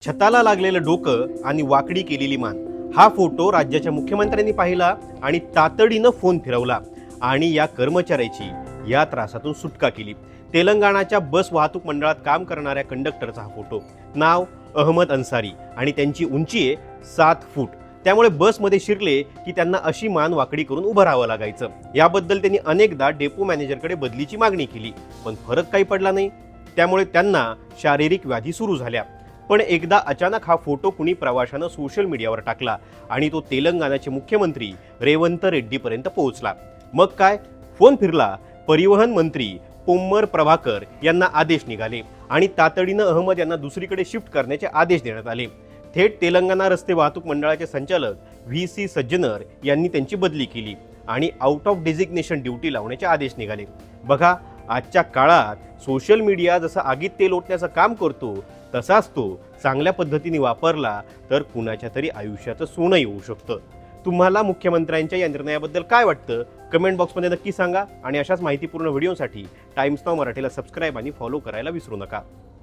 छताला लागलेलं डोकं आणि वाकडी केलेली मान हा फोटो राज्याच्या मुख्यमंत्र्यांनी पाहिला आणि तातडीनं फोन फिरवला आणि या कर्मचाऱ्याची या त्रासातून सुटका केली। तेलंगणाच्या बस वाहतूक मंडळात काम करणाऱ्या कंडक्टरचा हा फोटो। नाव अहमद अन्सारी आणि त्यांची उंची आहे 7 फूट। त्यामुळे बसमध्ये शिरले की त्यांना अशी मान वाकडी करून उभं राहावं लागायचं। याबद्दल त्यांनी अनेकदा डेपो मॅनेजरकडे बदलीची मागणी केली, पण फरक काही पडला नाही। त्यामुळे त्यांना शारीरिक व्याधी सुरू झाल्या। पण एकदा अचानक हा फोटो कुणी प्रवाशानं सोशल मीडियावर टाकला आणि तो तेलंगणाचे मुख्यमंत्री रेवंत रेड्डीपर्यंत पोहोचला। मग काय, फोन फिरला। परिवहन मंत्री पोम्मर प्रभाकर यांना आदेश निघाले आणि तातडीनं अहमद यांना दुसरीकडे शिफ्ट करण्याचे आदेश देण्यात आले। थेट तेलंगणा रस्ते वाहतूक मंडळाचे संचालक व्ही.सी. सज्जनर यांनी त्यांची बदली केली आणि आउट ऑफ डेझिग्नेशन ड्युटी लावण्याचे आदेश निघाले। बघा, आजच्या काळात सोशल मीडिया जसं आगीत तेल ओतण्याचं काम करतो, तसाच तो चांगल्या पद्धतीने वापरला तर कुणाच्या तरी आयुष्याचं सोनं येऊ शकतं। तुम्हाला मुख्यमंत्र्यांच्या या निर्णयाबद्दल काय वाटतं? कमेंट बॉक्समध्ये नक्की सांगा आणि अशाच माहितीपूर्ण व्हिडिओसाठी टाइम्स नाऊ मराठीला सबस्क्राईब आणि फॉलो करायला विसरू नका।